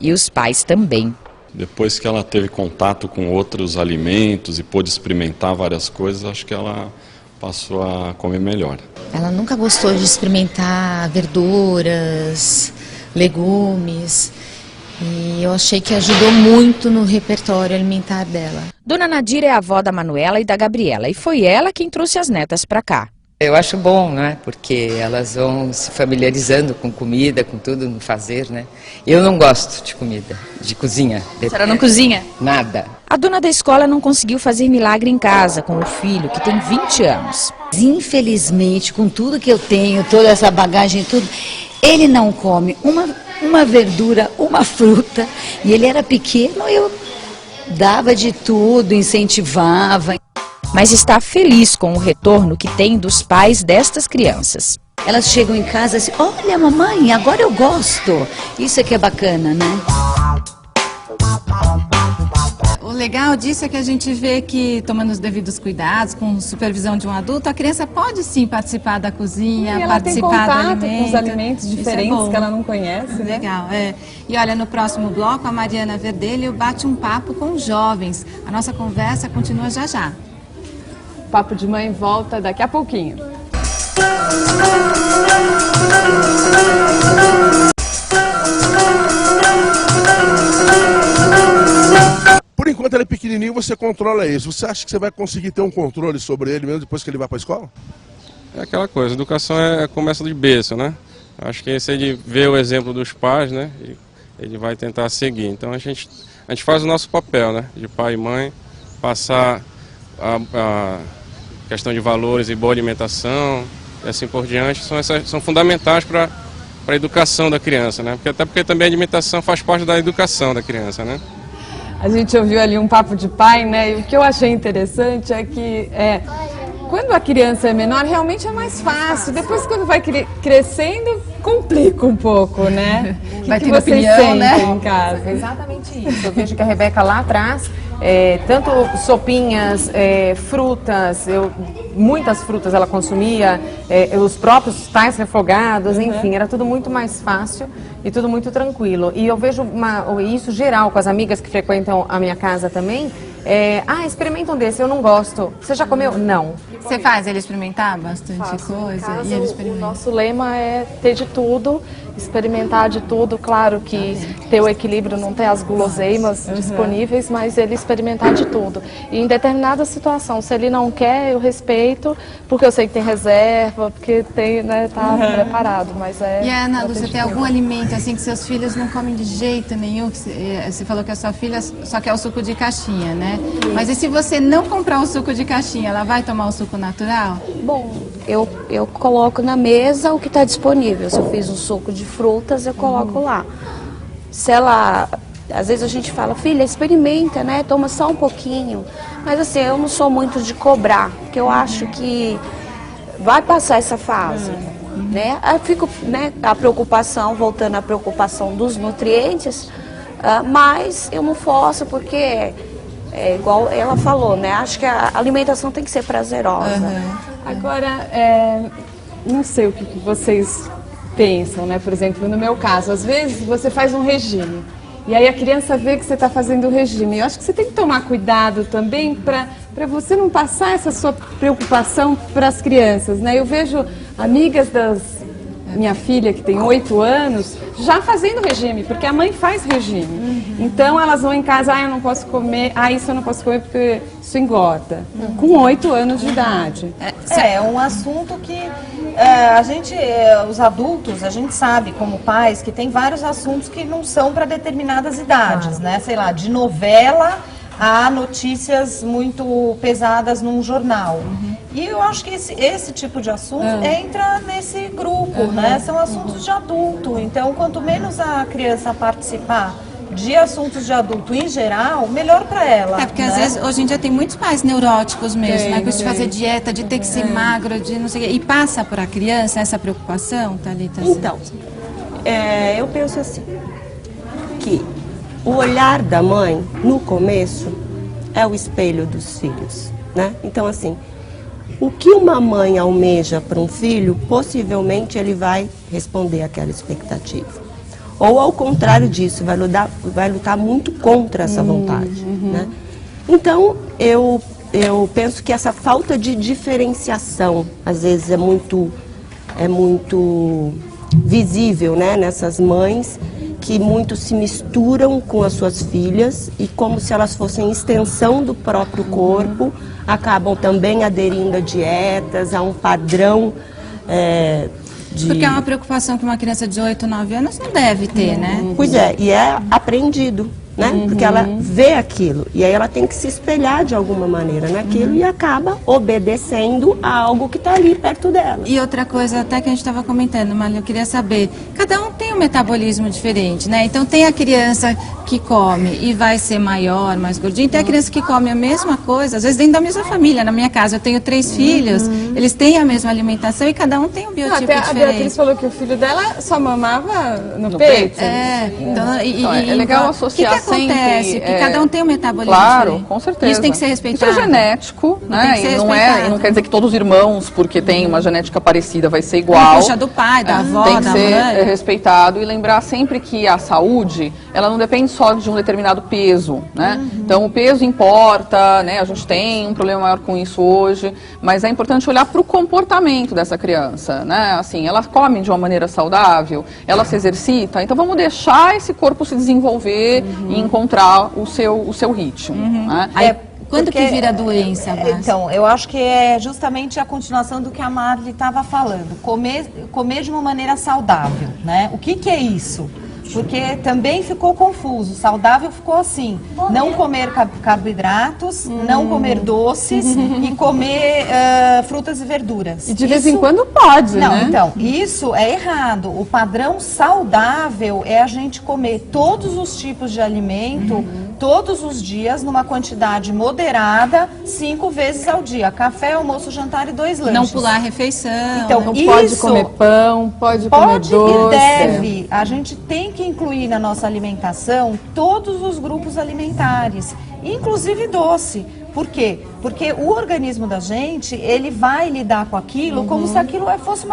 E os pais também. Depois que ela teve contato com outros alimentos e pôde experimentar várias coisas, acho que ela passou a comer melhor. Ela nunca gostou de experimentar verduras, legumes, e eu achei que ajudou muito no repertório alimentar dela. Dona Nadira é a avó da Manuela e da Gabriela e foi ela quem trouxe as netas para cá. Eu acho bom, né? Porque elas vão se familiarizando com comida, com tudo no fazer, né? Eu não gosto de comida, de cozinha. A senhora não cozinha? Nada. A dona da escola não conseguiu fazer milagre em casa com o filho, que tem 20 anos. Infelizmente, com tudo que eu tenho, toda essa bagagem, tudo, ele não come uma verdura, uma fruta. E ele era pequeno, eu dava de tudo, incentivava. Mas está feliz com o retorno que tem dos pais destas crianças. Elas chegam em casa assim, olha mamãe, agora eu gosto. Isso é que é bacana, né? O legal disso é que a gente vê que, tomando os devidos cuidados, com supervisão de um adulto, a criança pode sim participar da cozinha, ela participar tem contato do alimento. com os alimentos diferentes que ela não conhece. Né? Legal, é. E olha, no próximo bloco, a Mariana Verdelho bate um papo com os jovens. A nossa conversa continua já já. Papo de Mãe volta daqui a pouquinho. Por enquanto enquanto ele é pequenininho, você controla isso. Você acha que você vai conseguir ter um controle sobre ele mesmo depois que ele vai para a escola? É aquela coisa, educação começa de berço, né? Acho que se ele vê o exemplo dos pais, né? Ele vai tentar seguir. Então a gente faz o nosso papel, né? De pai e mãe, passar a questão de valores e boa alimentação, e assim por diante, são fundamentais para a educação da criança, né? Até porque também a alimentação faz parte da educação da criança, né? A gente ouviu ali um papo de pai, né? E o que eu achei interessante é que quando a criança é menor, realmente é mais fácil. Depois, quando vai crescendo, complica um pouco, né? Vai que ter vocês opinião, sentem né? em casa? É exatamente isso. Eu vejo que a Rebeca lá atrás, tanto sopinhas, frutas, muitas frutas ela consumia, os próprios tais refogados, enfim, era tudo muito mais fácil e tudo muito tranquilo. E eu vejo isso geral com as amigas que frequentam a minha casa também. Experimentam desse, eu não gosto. Você já comeu? Não. Você faz ele experimentar bastante coisa? Casa, E ele experimenta? O nosso lema é ter de tudo, experimentar de tudo. Claro que ter o equilíbrio, não ter as guloseimas disponíveis, mas ele experimentar de tudo. E em determinada situação, se ele não quer, eu respeito, porque eu sei que tem reserva, porque tem, né, tá preparado, mas E Ana, você tem algum alimento assim que seus filhos não comem de jeito nenhum? Você falou que a sua filha só quer o suco de caixinha, né? Mas e se você não comprar o suco de caixinha, ela vai tomar o suco natural? Bom, eu coloco na mesa o que está disponível. Se eu fiz um suco de frutas, eu coloco lá. Se ela... Às vezes a gente fala, filha, experimenta, né? Toma só um pouquinho. Mas assim, eu não sou muito de cobrar, porque eu acho que vai passar essa fase, né? Eu fico, né, a preocupação, voltando à preocupação dos nutrientes, mas eu não forço porque... igual ela falou, né? Acho que a alimentação tem que ser prazerosa. Agora, não sei o que vocês pensam, né? Por exemplo, no meu caso, às vezes você faz um regime e aí a criança vê que você está fazendo o regime. Eu acho que você tem que tomar cuidado também para você não passar essa sua preocupação para as crianças, né? Eu vejo amigas minha filha, que tem 8 anos, já fazendo regime, porque a mãe faz regime. Então, elas vão em casa, eu não posso comer, isso eu não posso comer porque isso engorda. Com 8 anos de idade. É um assunto que a gente, os adultos, a gente sabe como pais que tem vários assuntos que não são para determinadas idades, né? Sei lá, de novela a notícias muito pesadas num jornal. E eu acho que esse tipo de assunto entra nesse grupo, né? São assuntos de adulto. Então, quanto menos a criança participar de assuntos de adulto em geral, melhor para ela. Porque às vezes, hoje em dia tem muitos pais neuróticos mesmo, né? Com isso de fazer dieta, de ter que ser magro, de não sei o quê. E passa para a criança essa preocupação, Thalita? Então, eu penso assim, que o olhar da mãe, no começo, é o espelho dos filhos, né? Então, assim, o que uma mãe almeja para um filho, possivelmente ele vai responder àquela expectativa. Ou, ao contrário disso, vai lutar muito contra essa vontade, né? Então, eu penso que essa falta de diferenciação, às vezes, é muito visível, né, nessas mães, que muito se misturam com as suas filhas e como se elas fossem extensão do próprio corpo, acabam também aderindo a dietas, a um padrão Porque é uma preocupação que uma criança de 8, 9 anos não deve ter, né? Pois é, e é aprendido, né? Porque ela vê aquilo e aí ela tem que se espelhar de alguma maneira naquilo e acaba obedecendo a algo que está ali perto dela. E outra coisa até que a gente estava comentando, mas eu queria saber, cada um tem um metabolismo diferente, né? Então tem a criança que come e vai ser maior, mais gordinha, tem a criança que come a mesma coisa, às vezes dentro da mesma família. Na minha casa eu tenho 3 filhos, eles têm a mesma alimentação e cada um tem um biotipo até diferente. A Beatriz falou que o filho dela só mamava no peito. Então, é legal associar o que acontece? Porque cada um tem um metabolismo Claro, diferente. com certeza. Isso tem que ser respeitado. Isso é genético, né? Tem que ser E não quer dizer que todos os irmãos, porque tem uma genética parecida, vai ser igual. Puxa do pai, da avó, tem que da ser mãe. respeitado e lembrar sempre que a saúde, ela não depende só de um determinado peso, né? Então o peso importa, né? A gente tem um problema maior com isso hoje, mas é importante olhar para o comportamento dessa criança, né? Assim, ela come de uma maneira saudável, ela se exercita, então vamos deixar esse corpo se desenvolver e encontrar o seu ritmo. Né? Quando que vira doença, Bárbara? Então, eu acho que é justamente a continuação do que a Marli estava falando. Comer de uma maneira saudável, né? O que é isso? Porque também ficou confuso. Saudável ficou assim: não comer carboidratos, não comer doces e comer frutas e verduras. E de vez em quando pode, não, né? Então, isso é errado. O padrão saudável é a gente comer todos os tipos de alimento, todos os dias, numa quantidade moderada, 5 vezes ao dia. Café, almoço, jantar e 2 lanches. Não pular a refeição. Então, não pode comer pão, pode comer doce. E deve. A gente tem que incluir na nossa alimentação todos os grupos alimentares, inclusive doce. Por quê? Porque o organismo da gente, ele vai lidar com aquilo como se aquilo fosse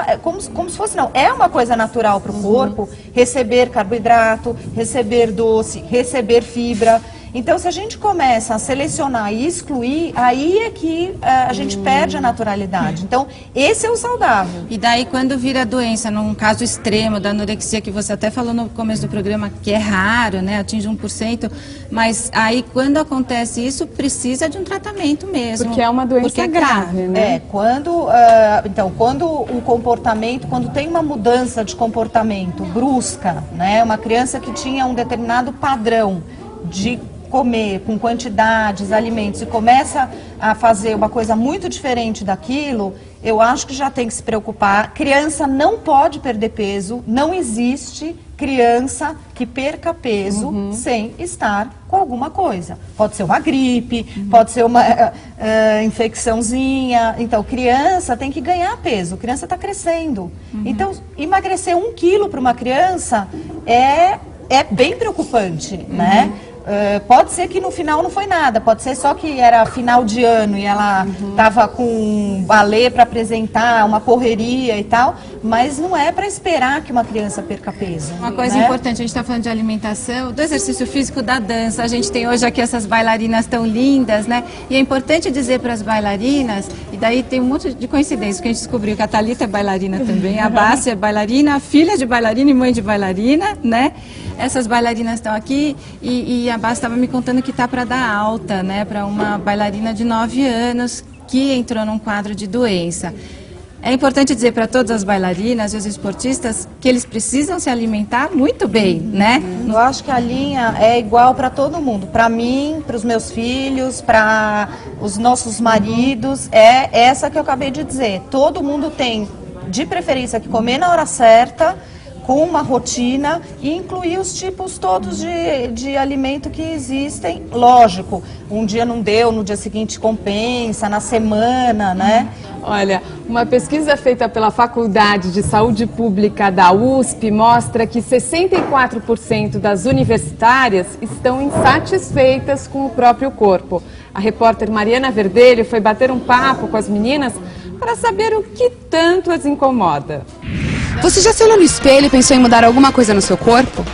como se fosse, não, é uma coisa natural para o corpo, receber carboidrato, receber doce, receber fibra. Então, se a gente começa a selecionar e excluir, aí é que a gente perde a naturalidade. Então, esse é o saudável. E daí, quando vira doença, num caso extremo da anorexia, que você até falou no começo do programa, que é raro, né, atinge 1%, mas aí, quando acontece isso, precisa de um tratamento mesmo. Porque é uma doença grave, né? Quando o comportamento, quando tem uma mudança de comportamento brusca, né, uma criança que tinha um determinado padrão de comer com quantidades, alimentos, e começa a fazer uma coisa muito diferente daquilo, eu acho que já tem que se preocupar. Criança não pode perder peso, não existe criança que perca peso sem estar com alguma coisa. Pode ser uma gripe, pode ser uma infecçãozinha. Então, criança tem que ganhar peso, criança está crescendo. Então, emagrecer 1 quilo para uma criança é bem preocupante, né? Pode ser que no final não foi nada, pode ser só que era final de ano e ela estava com um balé para apresentar, uma correria e tal, mas não é para esperar que uma criança perca peso. Uma coisa importante, a gente está falando de alimentação, do exercício físico, da dança. A gente tem hoje aqui essas bailarinas tão lindas, né? E é importante dizer para as bailarinas, e daí tem um monte de coincidência, que a gente descobriu que a Thalita é bailarina também, a Bácia é bailarina, filha de bailarina e mãe de bailarina, né? Essas bailarinas estão aqui e a Bácia estava me contando que está para dar alta, né, para uma bailarina de 9 anos que entrou num quadro de doença. É importante dizer para todas as bailarinas e os esportistas que eles precisam se alimentar muito bem, né? Eu acho que a linha é igual para todo mundo, para mim, para os meus filhos, para os nossos maridos, é essa que eu acabei de dizer. Todo mundo tem, de preferência, que comer na hora certa, com uma rotina, e incluir os tipos todos de alimento que existem. Lógico, um dia não deu, no dia seguinte compensa, na semana, né? Olha, uma pesquisa feita pela Faculdade de Saúde Pública da USP mostra que 64% das universitárias estão insatisfeitas com o próprio corpo. A repórter Mariana Verdelho foi bater um papo com as meninas para saber o que tanto as incomoda. Você já se olhou no espelho e pensou em mudar alguma coisa no seu corpo?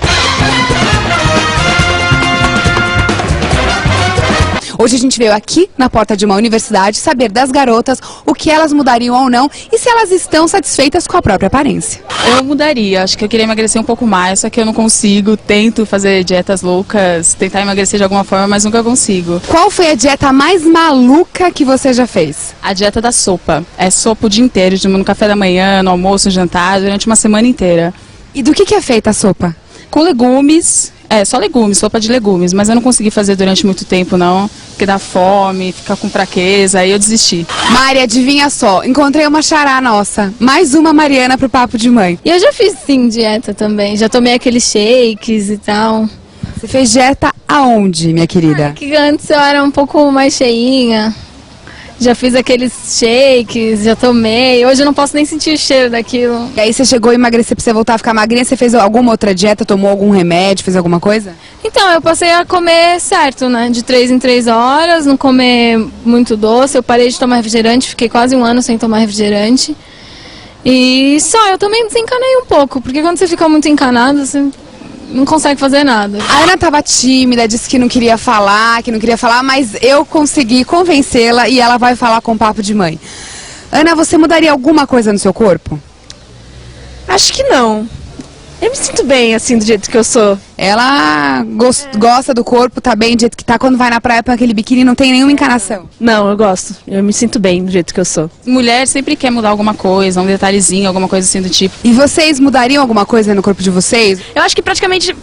Hoje a gente veio aqui na porta de uma universidade saber das garotas o que elas mudariam ou não e se elas estão satisfeitas com a própria aparência. Eu mudaria, acho que eu queria emagrecer um pouco mais, só que eu não consigo, tento fazer dietas loucas, tentar emagrecer de alguma forma, mas nunca consigo. Qual foi a dieta mais maluca que você já fez? A dieta da sopa, é sopa o dia inteiro, no café da manhã, no almoço, no jantar, durante uma semana inteira. E do que é feita a sopa? Com legumes, só legumes, sopa de legumes, mas eu não consegui fazer durante muito tempo não, porque dá fome, fica com fraqueza, aí eu desisti. Mari, adivinha só, encontrei uma xará nossa, mais uma Mariana pro Papo de Mãe. E eu já fiz sim dieta também, já tomei aqueles shakes e tal. Você fez dieta aonde, minha querida? Que antes eu era um pouco mais cheinha. Já fiz aqueles shakes, já tomei. Hoje eu não posso nem sentir o cheiro daquilo. E aí você chegou a emagrecer pra você voltar a ficar magrinha? Você fez alguma outra dieta? Tomou algum remédio? Fez alguma coisa? Então, eu passei a comer certo, né? De 3 em 3 horas, não comer muito doce. Eu parei de tomar refrigerante, fiquei quase 1 ano sem tomar refrigerante. E só, eu também desencanei um pouco. Porque quando você fica muito encanado, você não consegue fazer nada. A Ana estava tímida, disse que não queria falar, mas eu consegui convencê-la e ela vai falar com o Papo de Mãe. Ana, você mudaria alguma coisa no seu corpo? Acho que não. Eu me sinto bem, assim, do jeito que eu sou. Ela gosta do corpo, tá bem do jeito que tá. Quando vai na praia com aquele biquíni, não tem nenhuma encanação. Não, eu gosto. Eu me sinto bem do jeito que eu sou. Mulher sempre quer mudar alguma coisa, um detalhezinho, alguma coisa assim do tipo. E vocês mudariam alguma coisa no corpo de vocês? Eu acho que praticamente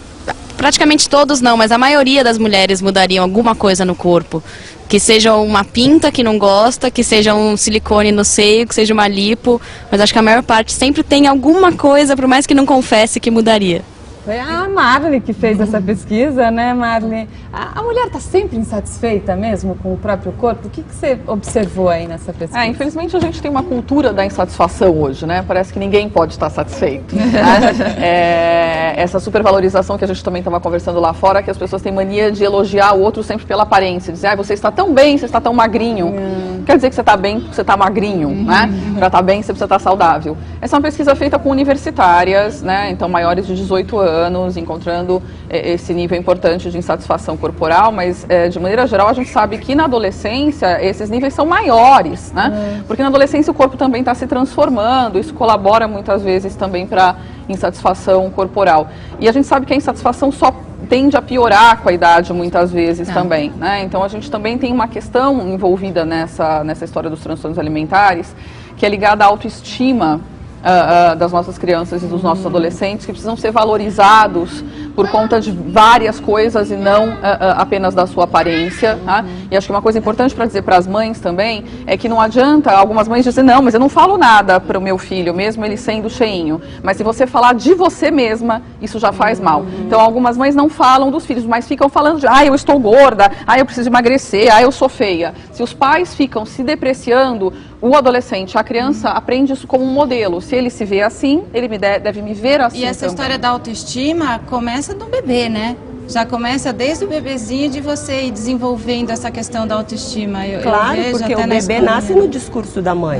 todos não, mas a maioria das mulheres mudariam alguma coisa no corpo. Que seja uma pinta que não gosta, que seja um silicone no seio, que seja uma lipo. Mas acho que a maior parte sempre tem alguma coisa, por mais que não confesse, que mudaria. Foi a Marli que fez essa pesquisa, né, Marli? A mulher está sempre insatisfeita mesmo com o próprio corpo? O que você observou aí nessa pesquisa? Infelizmente a gente tem uma cultura da insatisfação hoje, né? Parece que ninguém pode estar satisfeito. Né? Essa supervalorização que a gente também estava conversando lá fora, que as pessoas têm mania de elogiar o outro sempre pela aparência, dizer, você está tão bem, você está tão magrinho. Quer dizer que você está bem porque você está magrinho, né? Para estar bem você precisa estar saudável. Essa é uma pesquisa feita com universitárias, né? Então maiores de 18 anos, encontrando esse nível importante de insatisfação corporal, mas de maneira geral a gente sabe que na adolescência esses níveis são maiores, né? Porque na adolescência o corpo também está se transformando, isso colabora muitas vezes também para insatisfação corporal. E a gente sabe que a insatisfação só tende a piorar com a idade muitas vezes também, né? Então a gente também tem uma questão envolvida nessa história dos transtornos alimentares, que é ligada à autoestima das nossas crianças e dos nossos adolescentes, que precisam ser valorizados por conta de várias coisas e não apenas da sua aparência. Tá? E acho que uma coisa importante para dizer para as mães também é que não adianta algumas mães dizer, não, mas eu não falo nada para o meu filho, mesmo ele sendo cheinho. Mas se você falar de você mesma, isso já faz mal. Então algumas mães não falam dos filhos, mas ficam falando de, eu estou gorda, eu preciso emagrecer, eu sou feia. Se os pais ficam se depreciando, o adolescente, a criança aprende isso como um modelo. Se ele se vê assim, ele deve me ver assim. E essa história da autoestima começa do bebê, né? Já começa desde o bebezinho de você ir desenvolvendo essa questão da autoestima. Claro, eu vejo porque até o bebê nasce no discurso da mãe,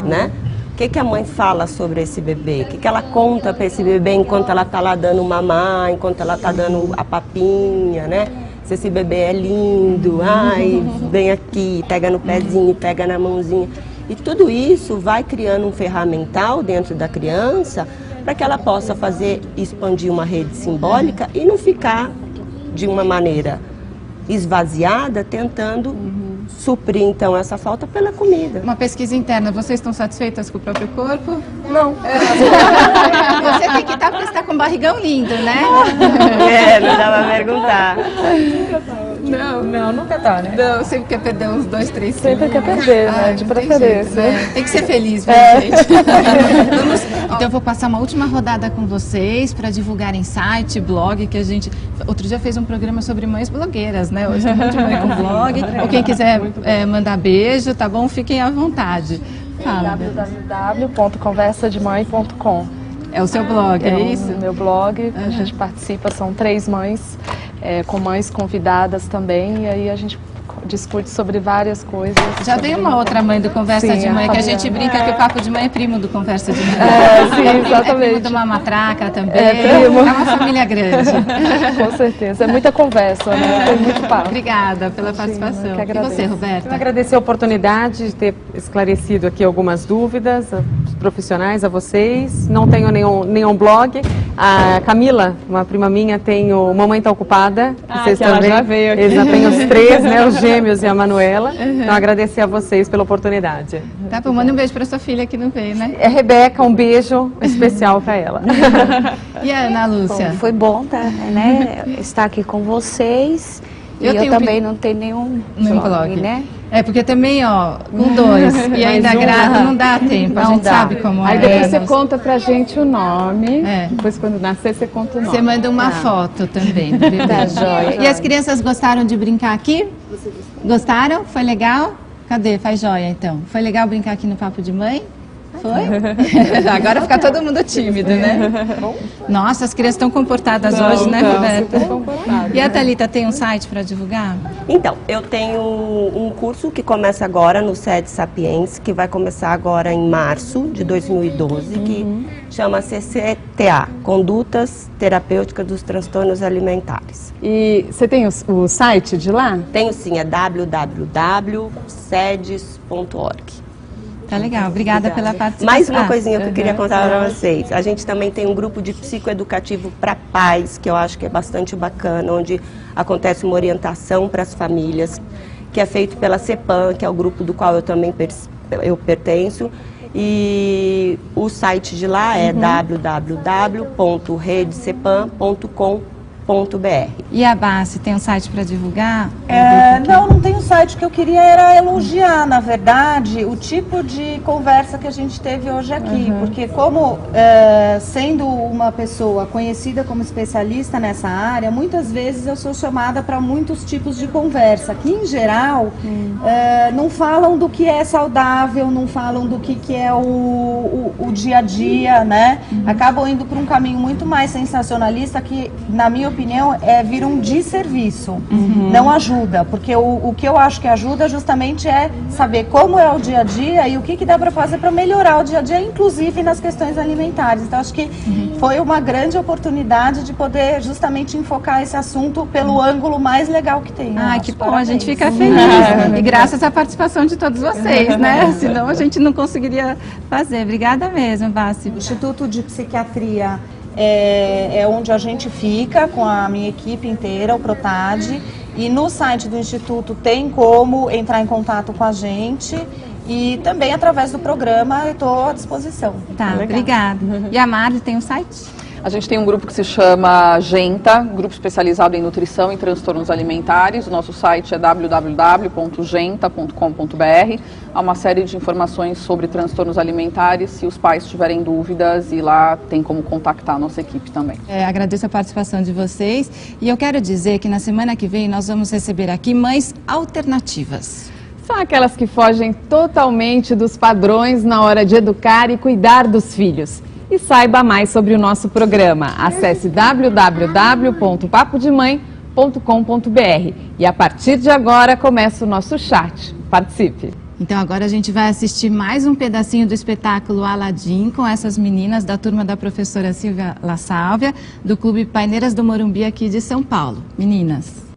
né? O que a mãe fala sobre esse bebê? O que ela conta para esse bebê enquanto ela está lá dando mamar, enquanto ela está dando a papinha, né? Se esse bebê é lindo, vem aqui, pega no pezinho, pega na mãozinha. E tudo isso vai criando um ferramental dentro da criança para que ela possa expandir uma rede simbólica e não ficar de uma maneira esvaziada, tentando suprir então essa falta pela comida. Uma pesquisa interna, vocês estão satisfeitas com o próprio corpo? Não. Você tem que estar porque você está com um barrigão lindo, né? Não dá pra perguntar. Não, nunca tá, né? Não, sempre quer perder uns 2, 3 quilos. Sempre quer perder, né? De preferência. Tem que ser feliz, viu, gente? Então eu vou passar uma última rodada com vocês para divulgarem site, blog, que a gente outro dia fez um programa sobre mães blogueiras, né? Hoje é muito de mãe com blog. Ou quem quiser mandar beijo, tá bom? Fiquem à vontade. Fala. www.conversademãe.com. É o seu blog, é isso? Meu blog, a gente participa, são 3 mães, com mães convidadas também, e aí a gente discute sobre várias coisas. Já veio uma outra mãe do Conversa de Mãe, que a gente brinca que o Papo de Mãe é primo do Conversa de Mãe. Sim, exatamente. É primo de uma matraca também. É uma família grande. Com certeza, é muita conversa, né? Tem muito papo. Obrigada pela participação. E você, Roberta? Eu agradecer a oportunidade de ter esclarecido aqui algumas dúvidas, aos profissionais, a vocês. Não tenho nenhum blog. A Camila, uma prima minha, tem o Mamãe Tá Ocupada. Vocês que também. ela já veio aqui. Eles já têm os 3, né? Os gêmeos e a Manuela. Então, agradecer a vocês pela oportunidade. Tá bom, manda um beijo para sua filha que não veio, né? Rebeca, um beijo especial para ela. E a Ana Lúcia? Bom, foi bom, né? Estar aqui com vocês. Eu também não tenho nenhum blog, né? É, porque também, com 2 e ainda grávida não dá tempo, a gente sabe como é. Aí depois você conta pra gente o nome, depois quando nascer você conta o nome. Você manda uma foto também do bebê. Tá joia. E as crianças gostaram de brincar aqui? Gostaram? Foi legal? Cadê? Faz joia então. Foi legal brincar aqui no Papo de Mãe? Foi? Agora fica todo mundo tímido, né? Nossa, as crianças estão comportadas hoje, né, Roberta? E a Thalita tem um site para divulgar? Então, eu tenho um curso que começa agora no SED Sapiens, que vai começar agora em março de 2012, que chama CCTA, Condutas Terapêuticas dos Transtornos Alimentares. E você tem o site de lá? Tenho sim, é www.sedes.org. Tá legal, obrigada pela participação. Mais uma coisinha que eu queria contar para vocês. A gente também tem um grupo de psicoeducativo para pais, que eu acho que é bastante bacana, onde acontece uma orientação para as famílias, que é feito pela CEPAM, que é o grupo do qual eu também pertenço. E o site de lá é www.redecepan.com.br. E a Bassi tem um site para divulgar? Não tem um site. O que eu queria era elogiar, na verdade, o tipo de conversa que a gente teve hoje aqui. Porque como sendo uma pessoa conhecida como especialista nessa área, muitas vezes eu sou chamada para muitos tipos de conversa, que em geral não falam do que é saudável, não falam do que é o dia a dia, né? Acabam indo para um caminho muito mais sensacionalista que, na minha opinião, vira um desserviço, não ajuda, porque o que eu acho que ajuda justamente é saber como é o dia a dia e o que dá para fazer para melhorar o dia a dia, inclusive nas questões alimentares. Então acho que foi uma grande oportunidade de poder justamente enfocar esse assunto pelo ângulo mais legal que tem. Que bom, a gente fica feliz. E graças à participação de todos vocês, né? Senão a gente não conseguiria fazer. Obrigada mesmo, Bassi. O Instituto de Psiquiatria é onde a gente fica com a minha equipe inteira, o Protad, e no site do Instituto tem como entrar em contato com a gente e também através do programa eu estou à disposição. Tá, obrigada. E a Marli tem um site? A gente tem um grupo que se chama Genta, grupo especializado em nutrição e transtornos alimentares. O nosso site é www.genta.com.br. Há uma série de informações sobre transtornos alimentares, se os pais tiverem dúvidas, e lá tem como contactar a nossa equipe também. Agradeço a participação de vocês e eu quero dizer que na semana que vem nós vamos receber aqui mães alternativas. São aquelas que fogem totalmente dos padrões na hora de educar e cuidar dos filhos. E saiba mais sobre o nosso programa. Acesse www.papodemãe.com.br e a partir de agora começa o nosso chat. Participe! Então agora a gente vai assistir mais um pedacinho do espetáculo Aladim com essas meninas da turma da professora Silvia La Sálvia, do Clube Paineiras do Morumbi aqui de São Paulo. Meninas!